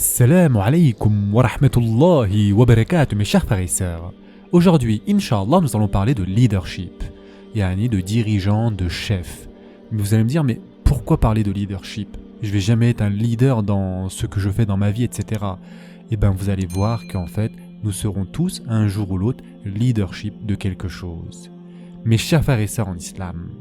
Assalamu alaikum wa rahmatullahi wa barakatuh mes chers frères et sœurs. Aujourd'hui, Inch'Allah, nous allons parler de leadership, yani de dirigeant, de chef. Mais vous allez me dire, mais pourquoi parler de leadership? Je vais jamais être un leader dans ce que je fais dans ma vie, etc. Eh bien, vous allez voir qu'en fait, nous serons tous, un jour ou l'autre, leadership de quelque chose. Mes chers frères et sœurs en islam,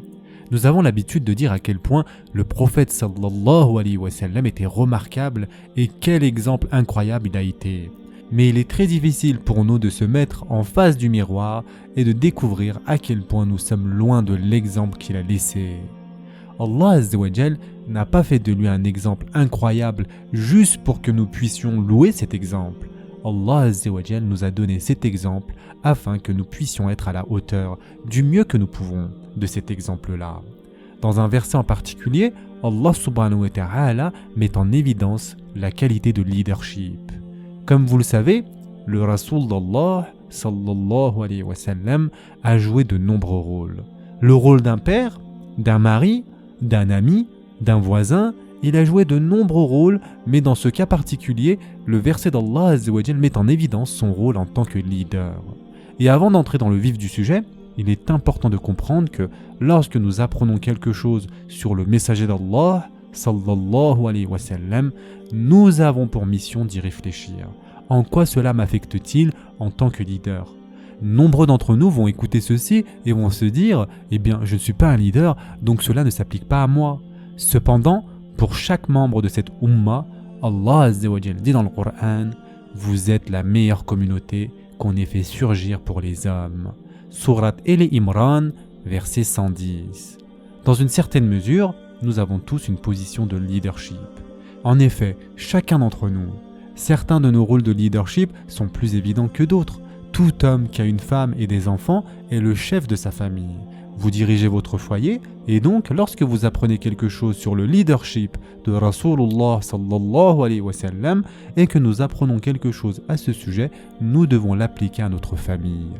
nous avons l'habitude de dire à quel point le prophète sallallahu alayhi wa sallam était remarquable et quel exemple incroyable il a été. Mais il est très difficile pour nous de se mettre en face du miroir et de découvrir à quel point nous sommes loin de l'exemple qu'il a laissé. Allah Azza wa Jal n'a pas fait de lui un exemple incroyable juste pour que nous puissions louer cet exemple. Allah Azza wa Jal nous a donné cet exemple afin que nous puissions être à la hauteur du mieux que nous pouvons de cet exemple-là. Dans un verset en particulier, Allah subhanahu wa ta'ala met en évidence la qualité de leadership. Comme vous le savez, le Rasoul d'Allah sallallahu alayhi wa sallam a joué de nombreux rôles. Le rôle d'un père, d'un mari, d'un ami, d'un voisin, il a joué de nombreux rôles, mais dans ce cas particulier, le verset d'Allah Azza wa Jal met en évidence son rôle en tant que leader. Et avant d'entrer dans le vif du sujet, il est important de comprendre que lorsque nous apprenons quelque chose sur le messager d'Allah, sallallahu alayhi wa sallam, nous avons pour mission d'y réfléchir. En quoi cela m'affecte-t-il en tant que leader? Nombreux d'entre nous vont écouter ceci et vont se dire « Eh bien, je ne suis pas un leader, donc cela ne s'applique pas à moi. » Cependant, pour chaque membre de cette Ummah, Allah Azza wa Jal dit dans le Coran « Vous êtes la meilleure communauté qu'on ait fait surgir pour les hommes. » Surat Imran, verset 110. Dans une certaine mesure, nous avons tous une position de leadership. En effet, chacun d'entre nous, certains de nos rôles de leadership sont plus évidents que d'autres. Tout homme qui a une femme et des enfants est le chef de sa famille. Vous dirigez votre foyer et donc lorsque vous apprenez quelque chose sur le leadership de Rasulullah sallallahu alayhi wa sallam et que nous apprenons quelque chose à ce sujet, nous devons l'appliquer à notre famille.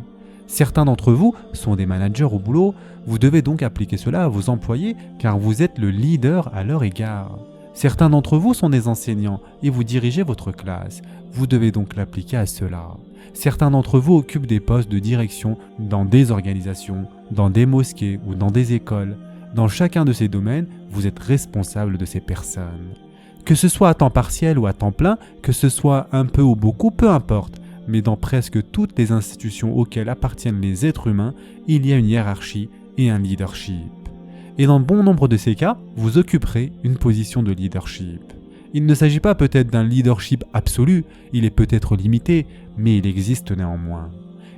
Certains d'entre vous sont des managers au boulot, vous devez donc appliquer cela à vos employés car vous êtes le leader à leur égard. Certains d'entre vous sont des enseignants et vous dirigez votre classe, vous devez donc l'appliquer à cela. Certains d'entre vous occupent des postes de direction dans des organisations, dans des mosquées ou dans des écoles. Dans chacun de ces domaines, vous êtes responsable de ces personnes. Que ce soit à temps partiel ou à temps plein, que ce soit un peu ou beaucoup, peu importe. Mais dans presque toutes les institutions auxquelles appartiennent les êtres humains, il y a une hiérarchie et un leadership. Et dans bon nombre de ces cas, vous occuperez une position de leadership. Il ne s'agit pas peut-être d'un leadership absolu, il est peut-être limité, mais il existe néanmoins.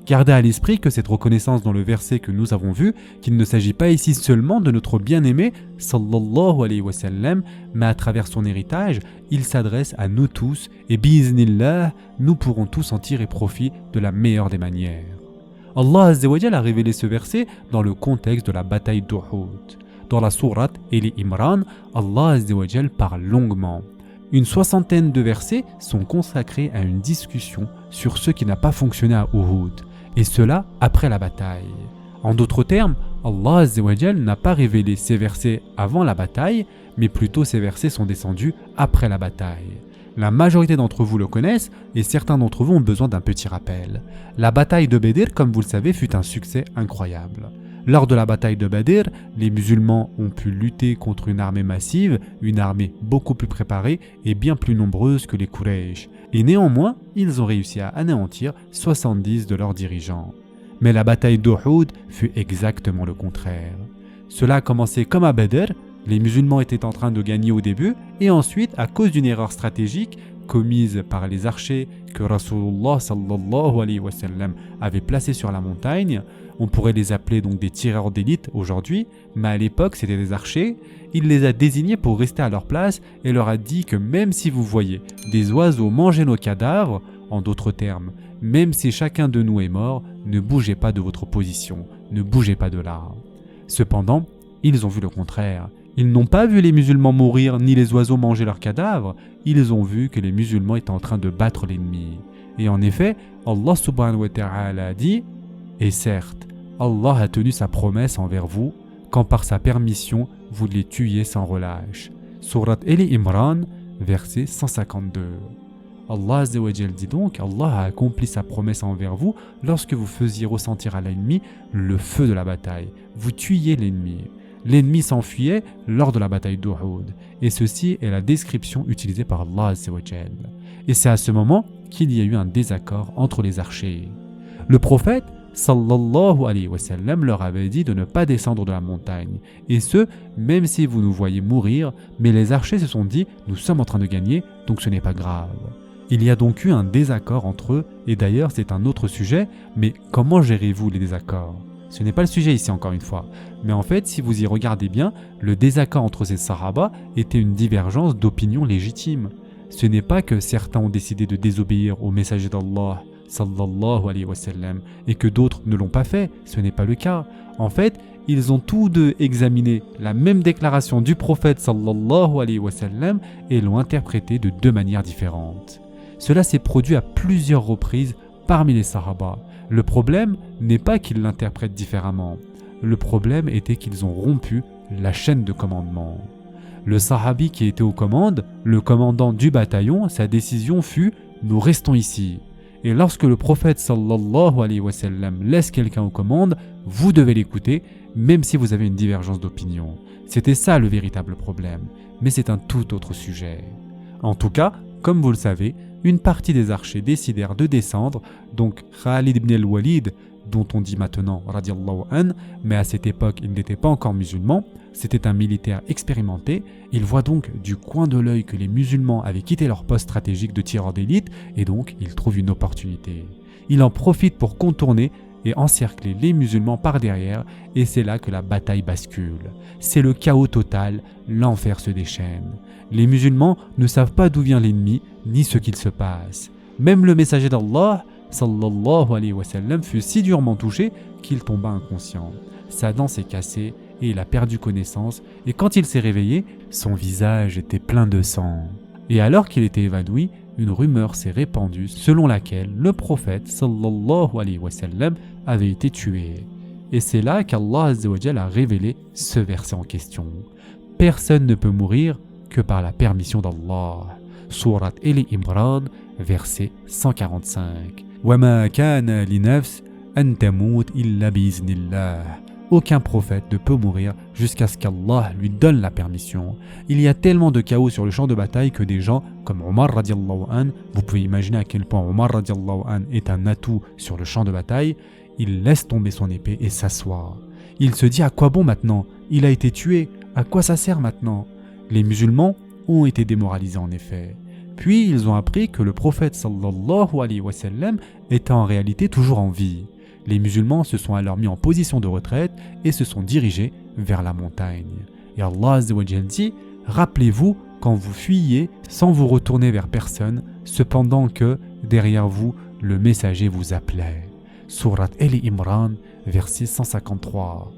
Gardez à l'esprit que cette reconnaissance dans le verset que nous avons vu, qu'il ne s'agit pas ici seulement de notre bien-aimé, sallallahu alayhi wa sallam, mais à travers son héritage, il s'adresse à nous tous et bi'iznillah, nous pourrons tous en tirer profit de la meilleure des manières. Allah Azza wa Jal a révélé ce verset dans le contexte de la bataille d'Uhud. Dans la sourate Imran, Allah Azza wa Jal parle longuement. Une soixantaine de versets sont consacrés à une discussion sur ce qui n'a pas fonctionné à Uhud, et cela après la bataille. En d'autres termes, Allah Azza wa Jal n'a pas révélé ces versets avant la bataille, mais plutôt ces versets sont descendus après la bataille. La majorité d'entre vous le connaissent, et certains d'entre vous ont besoin d'un petit rappel. La bataille de Badr, comme vous le savez, fut un succès incroyable. Lors de la bataille de Badr, les musulmans ont pu lutter contre une armée massive, une armée beaucoup plus préparée et bien plus nombreuse que les Quraysh. Et néanmoins, ils ont réussi à anéantir 70 de leurs dirigeants. Mais la bataille d'Uhud fut exactement le contraire. Cela a commencé comme à Badr, les musulmans étaient en train de gagner au début, et ensuite, à cause d'une erreur stratégique commise par les archers que Rasulullah sallallahu alayhi wa sallam avait placés sur la montagne, on pourrait les appeler donc des tireurs d'élite aujourd'hui, mais à l'époque c'était des archers, il les a désignés pour rester à leur place et leur a dit que même si vous voyez des oiseaux manger nos cadavres, en d'autres termes, même si chacun de nous est mort, ne bougez pas de votre position, ne bougez pas de là. Cependant, ils ont vu le contraire. Ils n'ont pas vu les musulmans mourir ni les oiseaux manger leurs cadavres, ils ont vu que les musulmans étaient en train de battre l'ennemi. Et en effet, Allah subhanahu wa ta'ala a dit « Et certes, Allah a tenu sa promesse envers vous, quand par sa permission vous les tuiez sans relâche. » Surat Imran, verset 152. Allah Azza wa Jal dit donc, Allah a accompli sa promesse envers vous lorsque vous faisiez ressentir à l'ennemi le feu de la bataille. Vous tuiez l'ennemi. L'ennemi s'enfuyait lors de la bataille d'Uhud. Et ceci est la description utilisée par Allah Azza wa Jal. Et c'est à ce moment qu'il y a eu un désaccord entre les archers. Le prophète, sallallahu alayhi wa sallam, leur avait dit de ne pas descendre de la montagne. Et ce, même si vous nous voyez mourir, mais les archers se sont dit, nous sommes en train de gagner, donc ce n'est pas grave. Il y a donc eu un désaccord entre eux, et d'ailleurs c'est un autre sujet, mais comment gérez-vous les désaccords ? Ce n'est pas le sujet ici encore une fois, mais en fait si vous y regardez bien, le désaccord entre ces sahaba était une divergence d'opinion légitime. Ce n'est pas que certains ont décidé de désobéir au messager d'Allah, sallallahu alayhi wa sallam, et que d'autres ne l'ont pas fait, ce n'est pas le cas. En fait, ils ont tous deux examiné la même déclaration du prophète sallallahu alayhi wa sallam et l'ont interprétée de deux manières différentes. Cela s'est produit à plusieurs reprises parmi les sahaba. Le problème n'est pas qu'ils l'interprètent différemment. Le problème était qu'ils ont rompu la chaîne de commandement. Le sahabi qui était aux commandes, le commandant du bataillon, sa décision fut « nous restons ici ». Et lorsque le prophète sallallahu alayhi wa sallam laisse quelqu'un aux commandes, vous devez l'écouter, même si vous avez une divergence d'opinion. C'était ça le véritable problème, mais c'est un tout autre sujet. En tout cas, comme vous le savez, une partie des archers décidèrent de descendre, donc Khalid ibn al-Walid, dont on dit maintenant radiallahu an, mais à cette époque il n'était pas encore musulman, c'était un militaire expérimenté, il voit donc du coin de l'œil que les musulmans avaient quitté leur poste stratégique de tireur d'élite et donc il trouve une opportunité. Il en profite pour contourner et encercler les musulmans par derrière et c'est là que la bataille bascule. C'est le chaos total, l'enfer se déchaîne. Les musulmans ne savent pas d'où vient l'ennemi ni ce qu'il se passe. Même le messager d'Allah, sallallahu alayhi wa sallam, fut si durement touché qu'il tomba inconscient. Sa dent s'est cassée et il a perdu connaissance et quand il s'est réveillé, son visage était plein de sang. Et alors qu'il était évanoui, une rumeur s'est répandue selon laquelle le prophète sallallahu alayhi wa sallam avait été tué. Et c'est là qu'Allah Azza wa Jalla a révélé ce verset en question. Personne ne peut mourir que par la permission d'Allah. Sourate Ali Imran, verset 145. وَمَا كَانَ لِنَفْسٍ أَن تَمُوتَ إِلَّا بِإِذْنِ اللَّهِ. Aucun prophète ne peut mourir jusqu'à ce qu'Allah lui donne la permission. Il y a tellement de chaos sur le champ de bataille que des gens comme Omar radiallahu an, vous pouvez imaginer à quel point Omar radiallahu an est un atout sur le champ de bataille, il laisse tomber son épée et s'assoit. Il se dit à quoi bon maintenant ? Il a été tué, à quoi ça sert maintenant ? Les musulmans ont été démoralisés en effet. Puis ils ont appris que le prophète sallallahu alayhi wa sallam était en réalité toujours en vie. Les musulmans se sont alors mis en position de retraite et se sont dirigés vers la montagne. Et Allah Azza wa Jalla dit « Rappelez-vous quand vous fuyiez sans vous retourner vers personne, cependant que, derrière vous, le messager vous appelait. » Sourate Ali Imran, verset 153.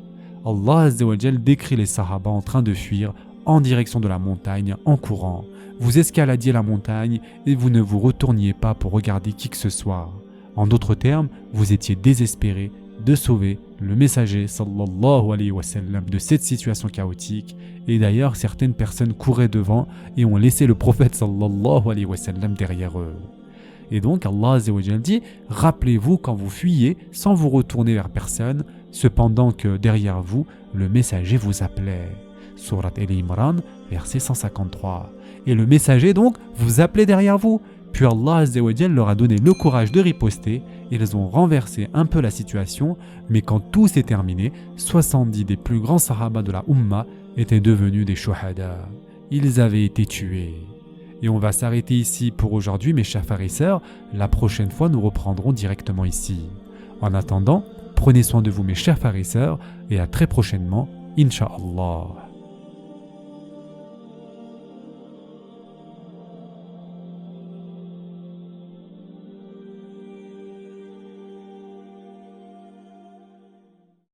Allah Azza wa Jalla décrit les sahaba en train de fuir en direction de la montagne en courant. Vous escaladiez la montagne et vous ne vous retourniez pas pour regarder qui que ce soit. En d'autres termes, vous étiez désespéré de sauver le messager sallallahu alayhi wa sallam de cette situation chaotique et d'ailleurs certaines personnes couraient devant et ont laissé le prophète sallallahu alayhi wa sallam derrière eux. Et donc Allah Azza wa Jalla dit « Rappelez-vous quand vous fuyiez sans vous retourner vers personne, cependant que derrière vous, le messager vous appelait. » Sourate Ali Imran, verset 153. Et le messager donc vous appelait derrière vous. Puis Allah Azza wa Jalla leur a donné le courage de riposter, ils ont renversé un peu la situation, mais quand tout s'est terminé, 70 des plus grands sahaba de la Ummah étaient devenus des shuhada. Ils avaient été tués. Et on va s'arrêter ici pour aujourd'hui mes chers frères et sœurs, la prochaine fois nous reprendrons directement ici. En attendant, prenez soin de vous mes chers frères et sœurs, et à très prochainement, Inch'Allah.